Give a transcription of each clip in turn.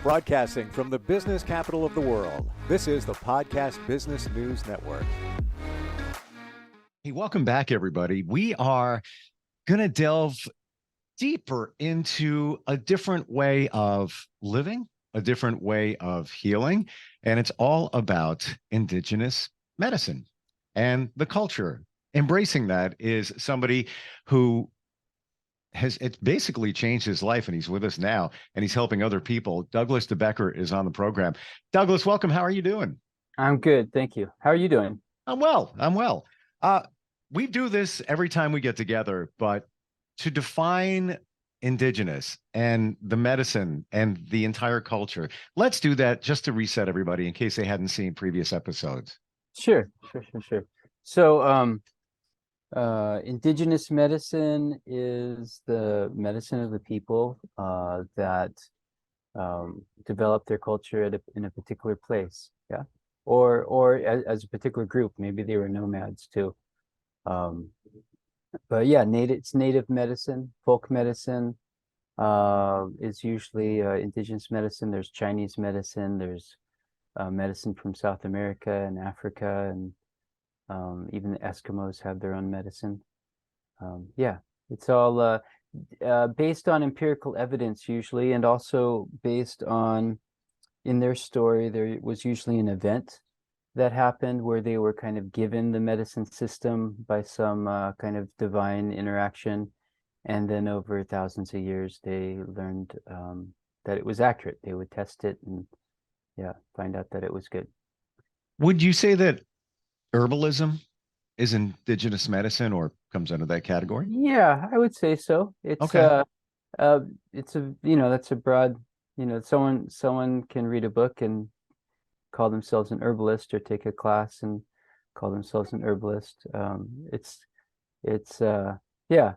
Broadcasting from the business capital of the world, this is the Podcast Business News Network. Hey, welcome back, everybody. We are going to delve deeper into a different way of living, a different way of healing, and it's all about indigenous medicine and the culture. Embracing that is somebody who it's basically changed his life, and he's with us now, and he's helping other people. Douglas Becker is on the program. Douglas, welcome. How are you doing? I'm good, thank you. How are you doing? I'm well. We do this every time we get together, but to define indigenous and the medicine and the entire culture, let's do that just to reset everybody in case they hadn't seen previous episodes. Sure. So, indigenous medicine is the medicine of the people that develop their culture in a particular place, yeah, or as a particular group. Maybe they were nomads too. But yeah, it's native medicine. Folk medicine is usually indigenous medicine. There's Chinese medicine. There's medicine from South America and Africa, and even the Eskimos have their own medicine. Yeah, it's all based on empirical evidence usually, and also based on, in their story, there was usually an event that happened where they were kind of given the medicine system by some kind of divine interaction, and then over thousands of years they learned that it was accurate. They would test it and find out that it was good. Would you say that herbalism is indigenous medicine or comes under that category? Yeah, I would say so. It's okay. It's a, that's a broad, someone can read a book and call themselves an herbalist, or take a class and call themselves an herbalist. It's yeah.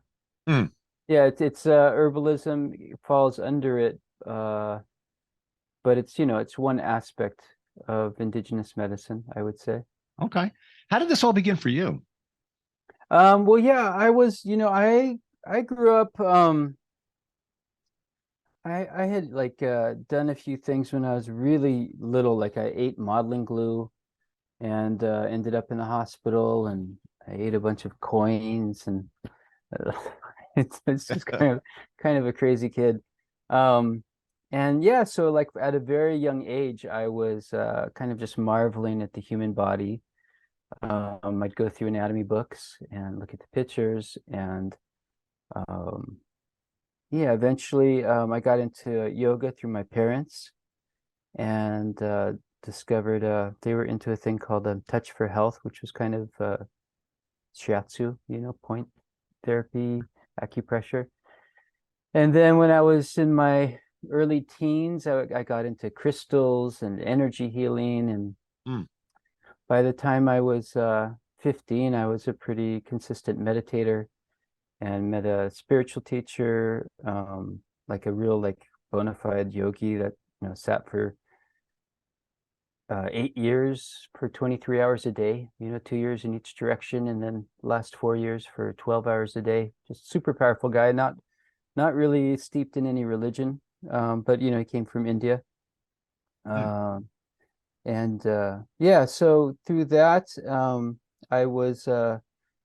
Mm. Yeah, it's herbalism falls under it, but it's one aspect of indigenous medicine, I would say. Okay. How did this all begin for you? Well, yeah, I was, I grew up, I had done a few things when I was really little. Like I ate modeling glue and ended up in the hospital, and I ate a bunch of coins, and it's just kind of a crazy kid. And yeah, so like at a very young age, I was kind of just marveling at the human body. I'd go through anatomy books and look at the pictures, and eventually I got into yoga through my parents, and discovered they were into a thing called Touch for Health, which was kind of shiatsu, point therapy, acupressure. And then when I was in my early teens, I got into crystals and energy healing, and by the time I was 15, I was a pretty consistent meditator, and met a spiritual teacher, like a real bona fide yogi that sat for 8 years for 23 hours a day, 2 years in each direction, and then last 4 years for 12 hours a day. Just super powerful guy, not really steeped in any religion, but he came from India. So through that, I was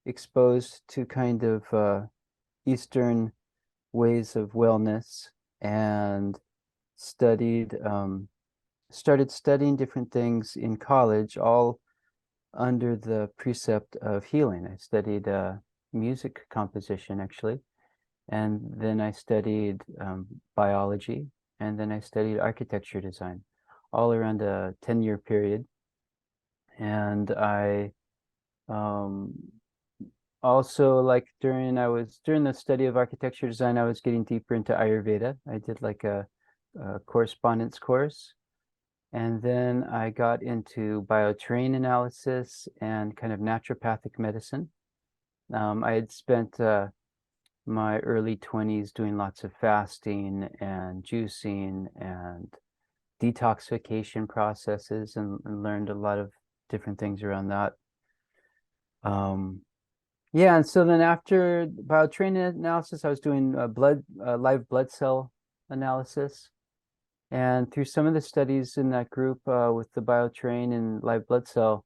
exposed to kind of Eastern ways of wellness, and started studying different things in college, all under the precept of healing. I studied music composition, actually, and then I studied biology, and then I studied architecture design, all around a 10-year period. And I also, during the study of architecture design, I was getting deeper into Ayurveda. I did a correspondence course, and then I got into bioterrain analysis and kind of naturopathic medicine. I had spent my early 20s doing lots of fasting and juicing and detoxification processes, and learned a lot of different things around that. And so then after bioterrain analysis, I was doing live blood cell analysis, And through some of the studies in that group with the bioterrain and live blood cell,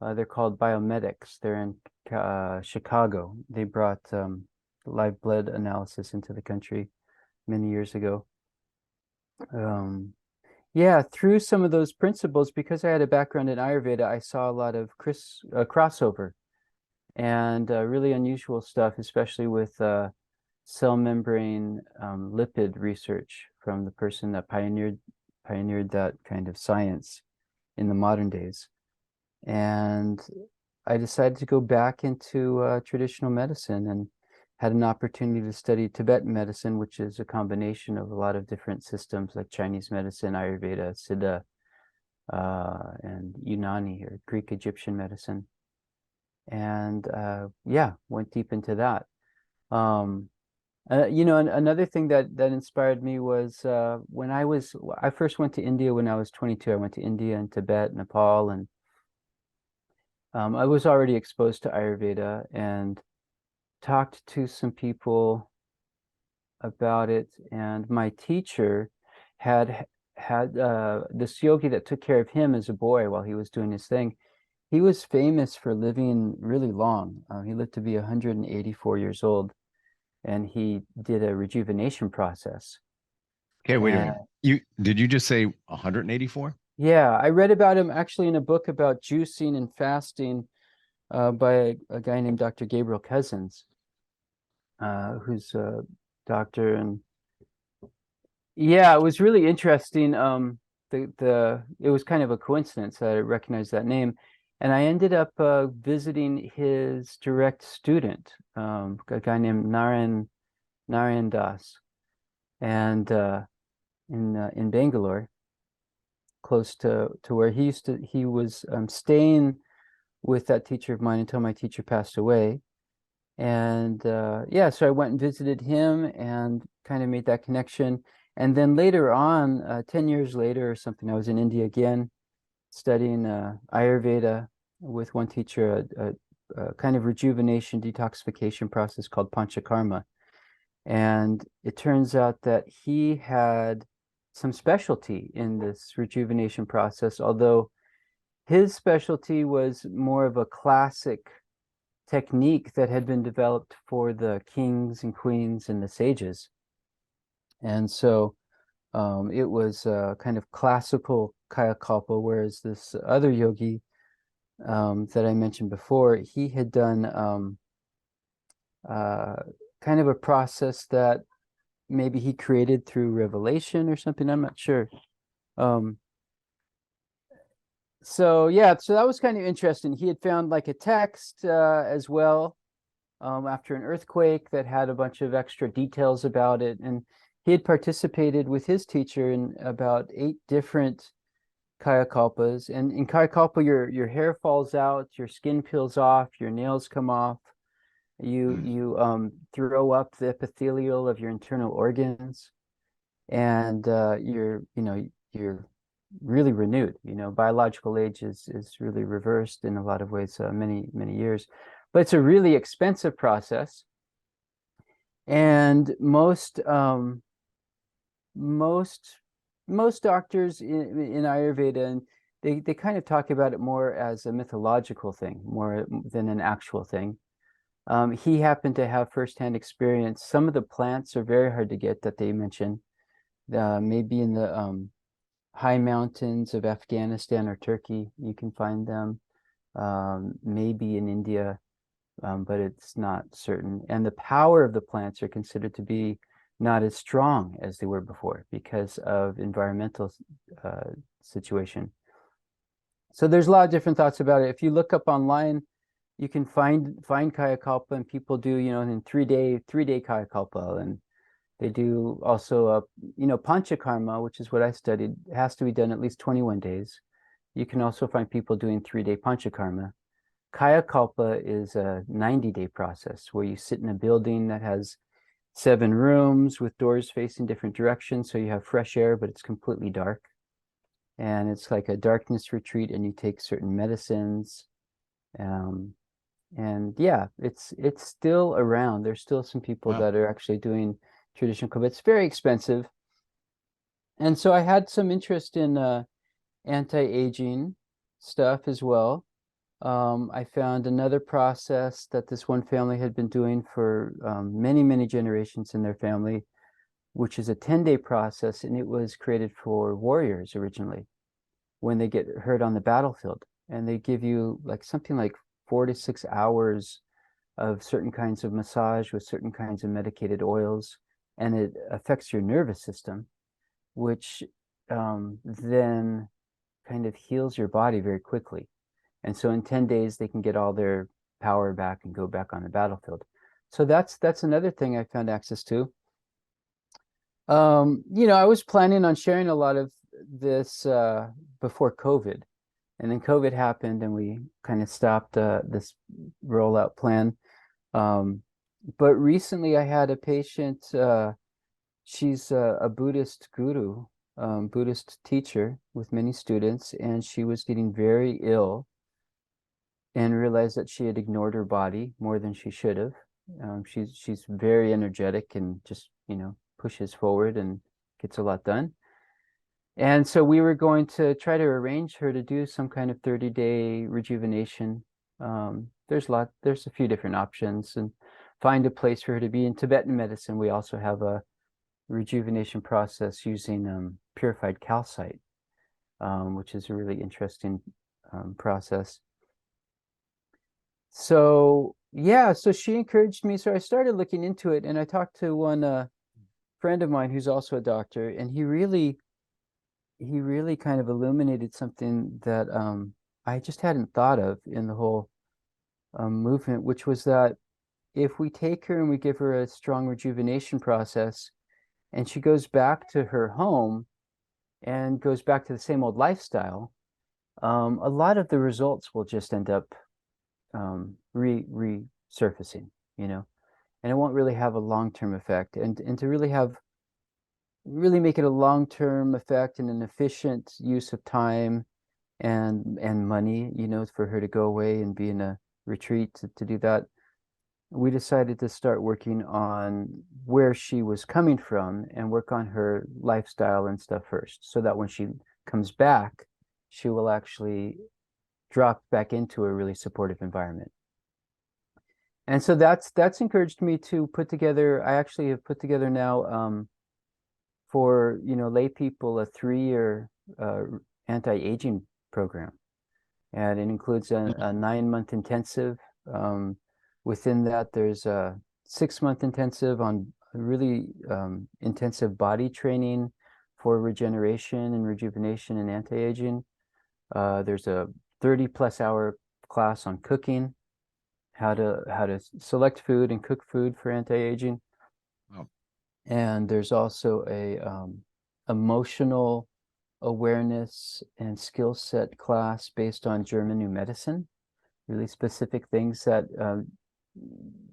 they're called biomedics. They're in Chicago. They brought live blood analysis into the country many years ago. Yeah, through some of those principles, because I had a background in Ayurveda, I saw a lot of crossover and really unusual stuff, especially with cell membrane lipid research from the person that pioneered that kind of science in the modern days. And I decided to go back into traditional medicine and had an opportunity to study Tibetan medicine, which is a combination of a lot of different systems like Chinese medicine, Ayurveda, Siddha, and Unani or Greek Egyptian medicine. And yeah, went deep into that. Another thing that inspired me was when I first went to India when I was 22. I went to India and Tibet, Nepal, and I was already exposed to Ayurveda and talked to some people about it. And my teacher had this yogi that took care of him as a boy while he was doing his thing. He was famous for living really long. He lived to be 184 years old, and he did a rejuvenation process. Okay, wait a And minute. Did you just say 184? yeah, I read about him actually in a book about juicing and fasting by a guy named Dr. Gabriel Cousins, who's a doctor. And yeah, it was really interesting. It was kind of a coincidence that I recognized that name. And I ended up visiting his direct student, a guy named Narayan Das, and in Bangalore, close to where he was staying with that teacher of mine until my teacher passed away. And yeah, so I went and visited him and kind of made that connection. And then later on, 10 years later or something, I was in India again, studying Ayurveda with one teacher, a kind of rejuvenation detoxification process called Panchakarma. And it turns out that he had some specialty in this rejuvenation process, although his specialty was more of a classic technique that had been developed for the kings and queens and the sages. And so it was kind of classical Kayakalpa, whereas this other yogi that I mentioned before, he had done kind of a process that maybe he created through revelation or something. I'm not sure. So yeah, so that was kind of interesting. He had found like a text as well after an earthquake that had a bunch of extra details about it. And he had participated with his teacher in about 8 different Kayakalpas. And in Kayakalpa, your hair falls out, your skin peels off, your nails come off. You throw up the epithelial of your internal organs, and you're really renewed. Biological age is really reversed in a lot of ways, many years. But it's a really expensive process, and most doctors in Ayurveda, and they kind of talk about it more as a mythological thing, more than an actual thing. He happened to have firsthand experience. Some of the plants are very hard to get that they mention. Maybe in the high mountains of Afghanistan or Turkey, you can find them. Maybe in India, but it's not certain. And the power of the plants are considered to be not as strong as they were before because of environmental situation. So there's a lot of different thoughts about it. If you look up online, you can find Kayakalpa, and people do, in 3-day Kayakalpa, and they do also Panchakarma, which is what I studied. It has to be done at least 21 days. You can also find people doing 3-day Panchakarma. Kayakalpa is a 90-day process where you sit in a building that has 7 rooms with doors facing different directions, so you have fresh air, but it's completely dark. And it's like a darkness retreat, and you take certain medicines. And yeah, it's still around. There's still some people Wow. that are actually doing traditional Yoga. It's very expensive. And so I had some interest in anti-aging stuff as well. I found another process that this one family had been doing for many, many generations in their family, which is a 10-day process, and it was created for warriors originally when they get hurt on the battlefield. And they give you like something like 4 to 6 hours of certain kinds of massage with certain kinds of medicated oils, and it affects your nervous system, which then kind of heals your body very quickly. And so in 10 days, they can get all their power back and go back on the battlefield. So that's another thing I found access to. I was planning on sharing a lot of this before COVID, and then COVID happened, and we kind of stopped this rollout plan. But recently, I had a patient. She's a Buddhist guru, Buddhist teacher with many students, and she was getting very ill and realized that she had ignored her body more than she should have. She's very energetic and just pushes forward and gets a lot done. And so we were going to try to arrange her to do some kind of 30-day rejuvenation. There's a few different options, and find a place for her to be. In Tibetan medicine, we also have a rejuvenation process using purified calcite, which is a really interesting process. So yeah, so she encouraged me. So I started looking into it, and I talked to one friend of mine who's also a doctor, and he really kind of illuminated something that I just hadn't thought of in the whole movement, which was that if we take her and we give her a strong rejuvenation process, and she goes back to her home and goes back to the same old lifestyle, a lot of the results will just end up resurfacing, and it won't really have a long-term effect. And to really make it a long-term effect and an efficient use of time and money, for her to go away and be in a retreat to do that, we decided to start working on where she was coming from and work on her lifestyle and stuff first, so that when she comes back, she will actually drop back into a really supportive environment. And so that's encouraged me to put together. I actually have put together now for lay people a 3-year anti-aging program, and it includes a 9-month intensive. Within that, there's a 6-month intensive on really intensive body training for regeneration and rejuvenation and anti-aging. There's a 30+ hour class on cooking, how to select food and cook food for anti-aging. Wow. And there's also a emotional awareness and skill set class based on German New Medicine, really specific things that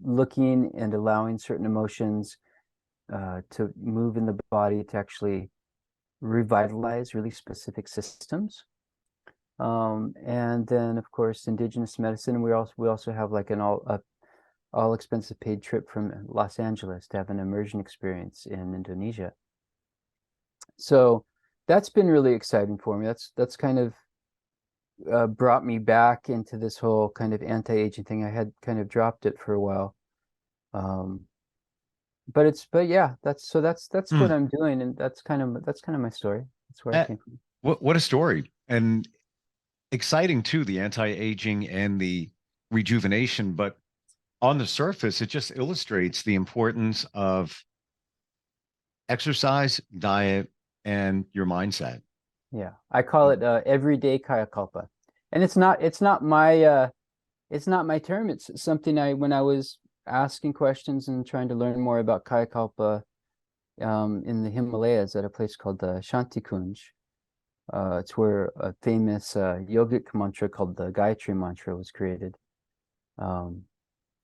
looking and allowing certain emotions to move in the body to actually revitalize really specific systems. And then of course indigenous medicine. We also have like an all expensive paid trip from Los Angeles to have an immersion experience in Indonesia. So that's been really exciting for me. That's kind of brought me back into this whole kind of anti-aging thing. I had kind of dropped it for a while. But yeah, that's what I'm doing, and that's kind of my story. That's where I came from. What a story. And exciting too, the anti-aging and the rejuvenation, but on the surface, it just illustrates the importance of exercise, diet, and your mindset. Yeah, I call it everyday Kaya Kalpa, and it's not my term. It's something when I was asking questions and trying to learn more about Kaya Kalpa in the Himalayas at a place called Shanti Kunj. It's where a famous yogic mantra called the Gayatri mantra was created.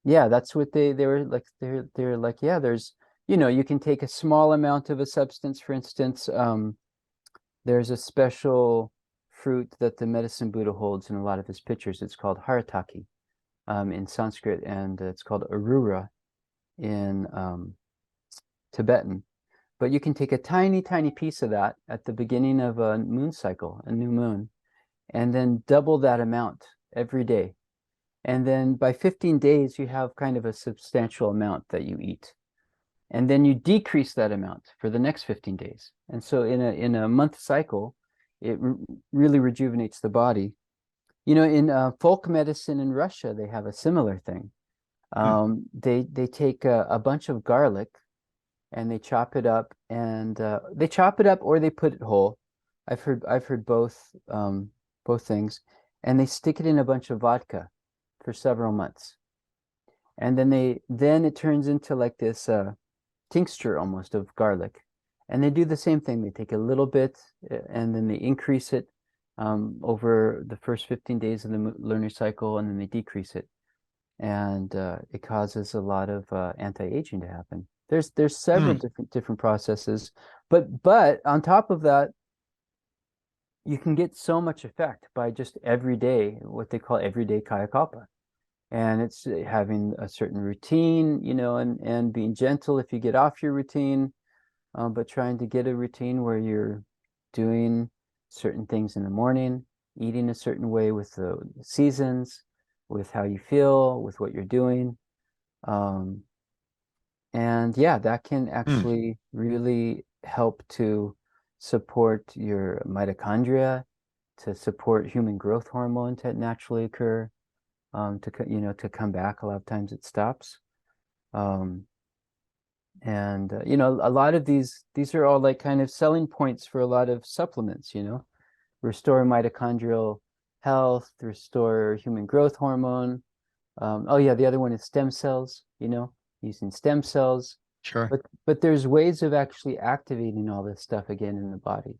Yeah, that's what they were like. They're like, yeah, there's, you can take a small amount of a substance. For instance, there's a special fruit that the medicine Buddha holds in a lot of his pictures. It's called harataki in Sanskrit, and it's called arura in Tibetan. but you can take a tiny, tiny piece of that at the beginning of a moon cycle, a new moon, and then double that amount every day. And then by 15 days, you have kind of a substantial amount that you eat. And then you decrease that amount for the next 15 days. And so in a month cycle, it really rejuvenates the body. You know, in folk medicine in Russia, they have a similar thing. They take a bunch of garlic and they chop it up, and they chop it up or they put it whole. I've heard both things, and they stick it in a bunch of vodka for several months, and then it turns into like this tincture almost of garlic, and they do the same thing. They take a little bit and then they increase it over the first 15 days of the lunar cycle, and then they decrease it, and it causes a lot of anti-aging to happen. There's several different processes, but on top of that, you can get so much effect by just everyday, what they call everyday kayakalpa. And it's having a certain routine, you know, and being gentle if you get off your routine, but trying to get a routine where you're doing certain things in the morning, eating a certain way with the seasons, with how you feel, with what you're doing. And yeah, that can actually really help to support your mitochondria, to support human growth hormone to naturally occur, to come back. A lot of times it stops. And a lot of these are all like kind of selling points for a lot of supplements, restore mitochondrial health, restore human growth hormone. Oh yeah, the other one is stem cells, using stem cells. Sure. But there's ways of actually activating all this stuff again in the body.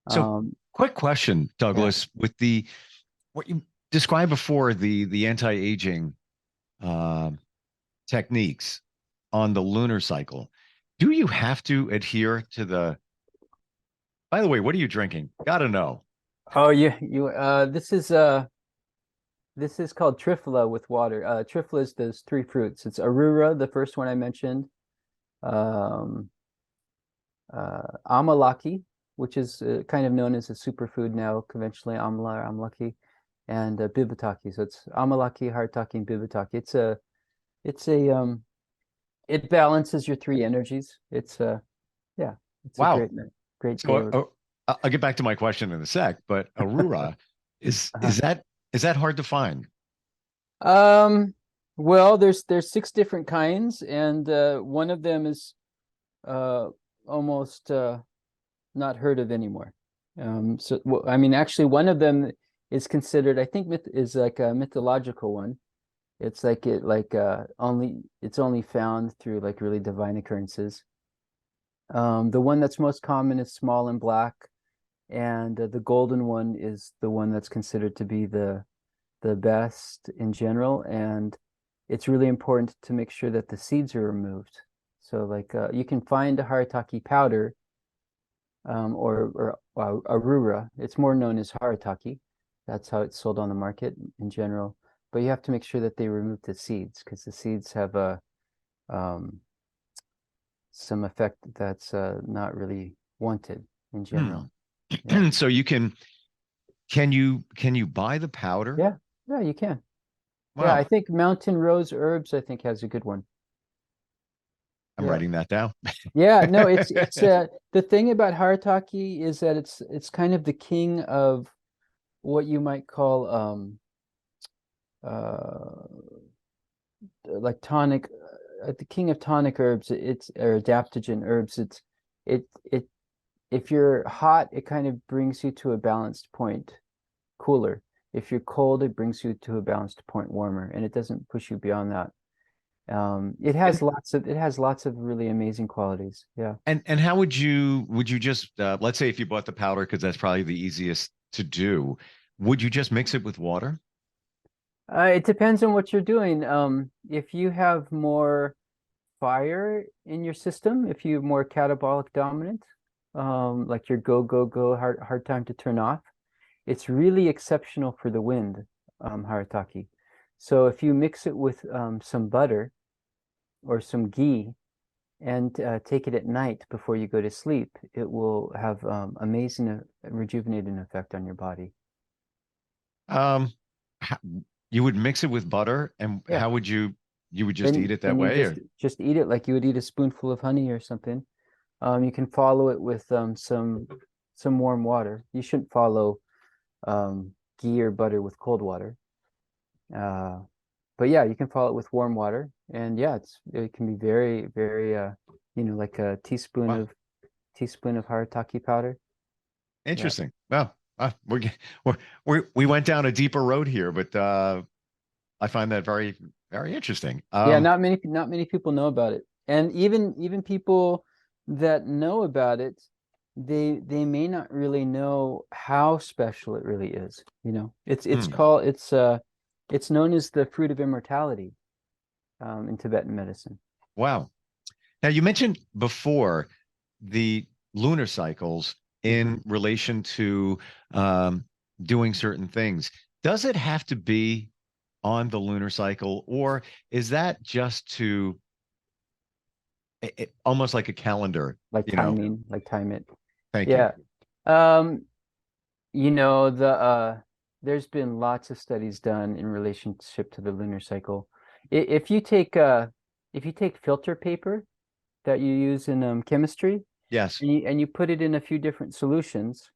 So quick question, Douglas, with what you described before, the anti-aging techniques on the lunar cycle, do you have to adhere to by the way, what are you drinking? Gotta know. Oh, this is called Triphala with water. Triphala is those three fruits. It's Arura, the first one I mentioned, Amalaki, which is kind of known as a superfood now, conventionally, Amla or Amalaki, and Bibataki. So it's Amalaki, Haritaki, and Bibataki. It balances your three energies. It's a Wow. great. So I'll get back to my question in a sec, but Arura is that hard to find? Well, there's 6 different kinds, and one of them is almost not heard of anymore. I mean, actually, one of them is considered, I think, is like a mythological one. It's like it's only found through like really divine occurrences. The one that's most common is small and black, and the golden one is the one that's considered to be the best in general. And it's really important to make sure that the seeds are removed. So like you can find a Haritaki powder or Arura. It's more known as Haritaki. That's how it's sold on the market in general. But you have to make sure that they remove the seeds, because the seeds have some effect that's not really wanted in general. Yeah. So can you buy the powder? Yeah, you can. Wow. Yeah, I think Mountain Rose Herbs, I think, has a good one. I'm writing that down. Yeah, no, it's the thing about Haritaki is that it's kind of the king of what you might call like tonic, the king of tonic herbs. Or adaptogen herbs. If you're hot, it kind of brings you to a balanced point, cooler. If you're cold, it brings you to a balanced point, warmer, and it doesn't push you beyond that. It has lots of really amazing qualities. Yeah. And how would you just let's say if you bought the powder, because that's probably the easiest to do, would you just mix it with water? It depends on what you're doing. If you have more fire in your system, if you're more catabolic dominant, like your go, hard time to turn off, it's really exceptional for the wind, Haritaki. So if you mix it with some butter or some ghee, and take it at night before you go to sleep, it will have amazing rejuvenating effect on your body. Um, ho- you would mix it with butter, and Yeah. how would you would just eat it that Then you way, or just eat it like you would eat a spoonful of honey or something. You can follow it with some warm water. You shouldn't follow ghee or butter with cold water. But yeah, you can follow it with warm water, and yeah, it can be very, very like a wow, teaspoon of harataki powder. Yeah. interesting. Well, we went down a deeper road here, but I find that very, very interesting. Yeah, not many people know about it. And even people that know about it, they may not really know how special it really is. Hmm, It's known as the fruit of immortality in Tibetan medicine. wow. Now you mentioned before the lunar cycles Mhm. in relation to um, doing certain things. Does it have to be on the lunar cycle, or is that just to almost like a calendar? You know, Like time it. thank you. Yeah. Um, there's been lots of studies done in relationship to the lunar cycle. If you take filter paper that you use in chemistry Yes. and you put it in a few different solutions,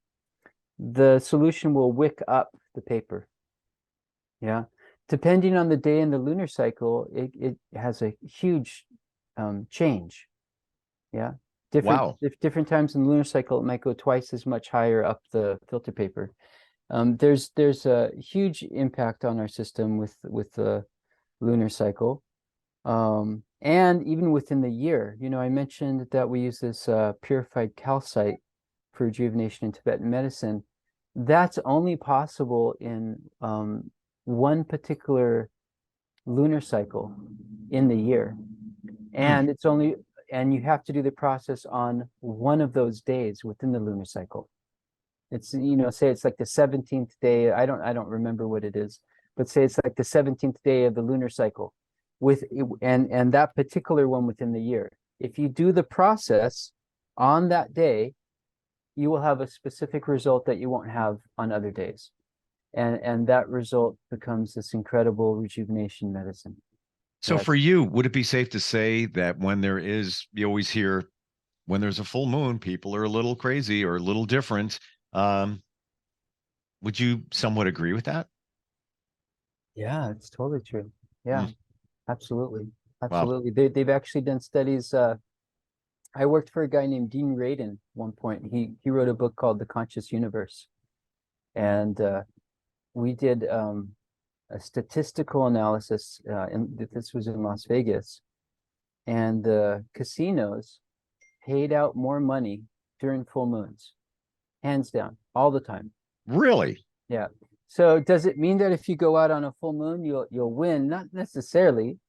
the solution will wick up the paper. Yeah. Depending on the day in the lunar cycle, it has a huge change. Yeah. Wow. Different times in the lunar cycle, it might go twice as much higher up the filter paper. There's a huge impact on our system with the lunar cycle. And even within the year, I mentioned that we use this purified calcite for rejuvenation in Tibetan medicine. That's only possible in one particular lunar cycle in the year. Hmm. And you have to do the process on one of those days within the lunar cycle. It's, say it's like the 17th day. I don't remember what it is, but say it's like the 17th day of the lunar cycle and that particular one within the year. If you do the process on that day, you will have a specific result that you won't have on other days. And that result becomes this incredible rejuvenation medicine. So Yeah. for you, would it be safe to say that you always hear when there's a full moon, people are a little crazy or a little different? Um, would you somewhat agree with that? Yeah, it's totally true. Hmm. Yeah, absolutely. Wow. Absolutely. They've actually done studies. I worked for a guy named Dean Radin at one point. He wrote a book called The Conscious Universe. And we did a statistical analysis, and this was in Las Vegas. And the casinos paid out more money during full moons, hands down, all the time. Really? Yeah. So does it mean that if you go out on a full moon, you'll win? Not necessarily.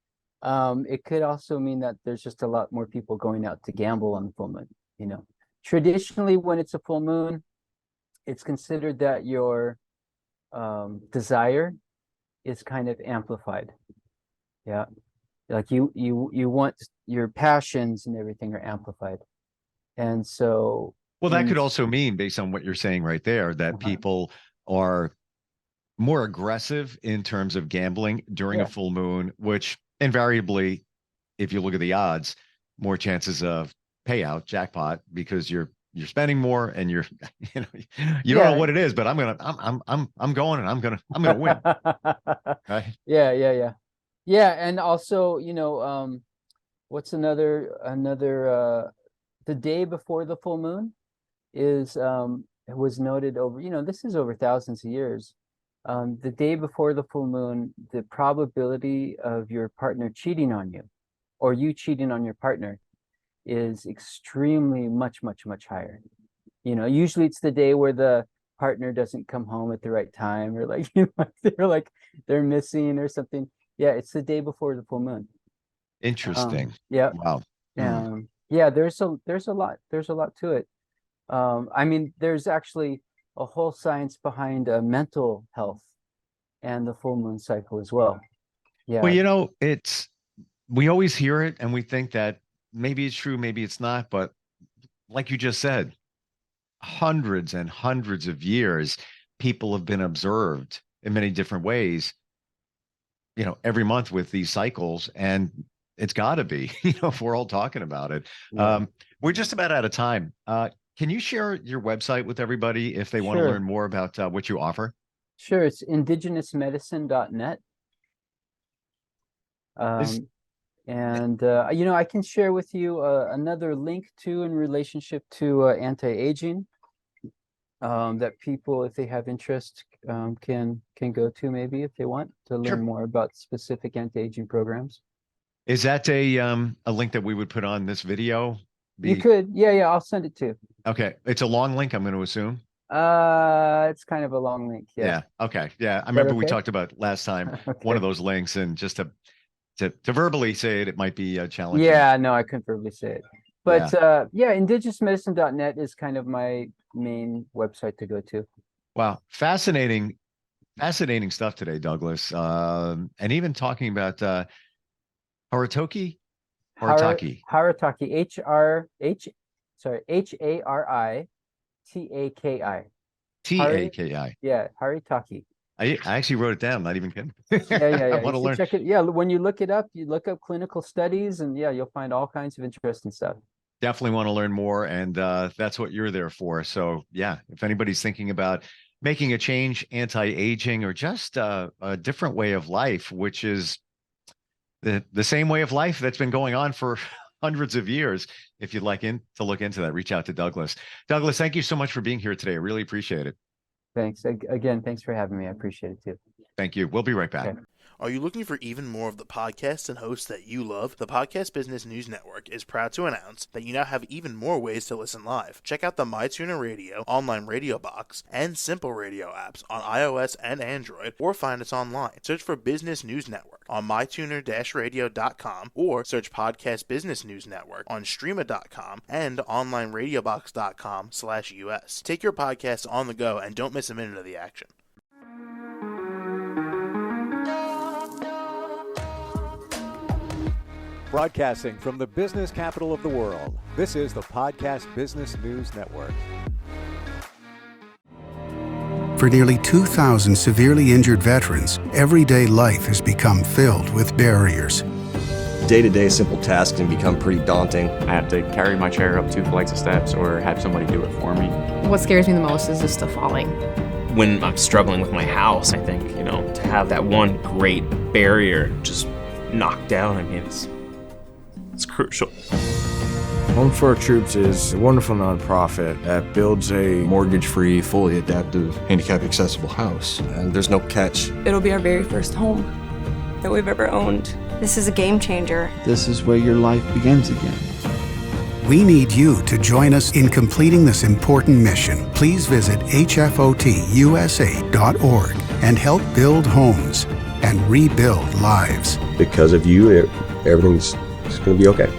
It could also mean that there's just a lot more people going out to gamble on the full moon. You know, Traditionally, when it's a full moon, it's considered that your desire is kind of amplified. Yeah, like you want your passions and everything are amplified, and so Well, that in could also mean, based on what you're saying right there, that uh people are more aggressive in terms of gambling during a yeah. full moon, which invariably, if you look at the odds, more chances of payout, jackpot, because you're spending more and you know you don't know Yeah. what it is, but I'm going and I'm gonna win. Right? Yeah. Yeah, and also, what's another the day before the full moon is it was noted over, this is over thousands of years. The day before the full moon, the probability of your partner cheating on you or you cheating on your partner is extremely much higher. Usually it's the day where the partner doesn't come home at the right time or like, they're missing or something. Yeah, it's the day before the full moon. Interesting. Yeah. Wow. Hmm. Yeah, there's a lot to it. I mean, there's actually a whole science behind mental health and the full moon cycle as well. Well, Yeah. it's we always hear it and we think that maybe it's true, maybe it's not, but like you just said, hundreds and hundreds of years, people have been observed in many different ways, every month with these cycles, and it's got to be, if we're all talking about it. Yeah. We're just about out of time. Can you share your website with everybody if they want to Sure. learn more about what you offer? Sure, it's indigenousmedicine.net. I can share with you another link too in relationship to anti-aging that people, if they have interest, can go to, maybe if they want to learn more about specific anti-aging programs. Is that a link that we would put on this video? You could, yeah, I'll send it to you. Okay, it's a long link, I'm going to assume. It's kind of a long link. Yeah. Okay. Yeah, I remember we okay? talked about last time Okay. one of those links, and just to verbally say it might be challenging. Yeah, no, I couldn't verbally say it. But indigenousmedicine.net is kind of my main website to go to. Wow, fascinating stuff today, Douglas. And even talking about Haritaki. Haritaki, Haritaki. Taki. Yeah, Haritaki. I actually wrote it down, not even kidding. Yeah. I want to learn. Check it. Yeah, when you look it up, you look up clinical studies, and you'll find all kinds of interesting stuff. Definitely want to learn more, and that's what you're there for. So yeah, if anybody's thinking about making a change, anti-aging, or just a different way of life, which is the same way of life that's been going on for hundreds of years, if you'd like to look into that, reach out to Douglas. Douglas, thank you so much for being here today. I really appreciate it. Thanks. Again, thanks for having me. I appreciate it too. Thank you. We'll be right back. Okay. Are you looking for even more of the podcasts and hosts that you love? The Podcast Business News Network is proud to announce that you now have even more ways to listen live. Check out the MyTuner Radio, online radio box, and Simple Radio apps on iOS and Android, or find us online. Search for Business News Network on mytuner-radio.com, or search Podcast Business News Network on streama.com and onlineradiobox.com/US. Take your podcast on the go and don't miss a minute of the action. Broadcasting from the business capital of the world, this is the Podcast Business News Network. For nearly 2,000 severely injured veterans, everyday life has become filled with barriers. Day-to-day simple tasks can become pretty daunting. I have to carry my chair up 2 flights of steps or have somebody do it for me. What scares me the most is just the falling. When I'm struggling with my house, I think, to have that one great barrier just knocked down, it's crucial. Home for Our Troops is a wonderful nonprofit that builds a Mortgage-free, fully adaptive, handicap-accessible house. And there's no catch. It'll be our very first home that we've ever owned. This is a game changer. This is where your life begins again. We need you to join us in completing this important mission. Please visit hfotusa.org and help build homes and rebuild lives. Because of you, everything's going to be okay.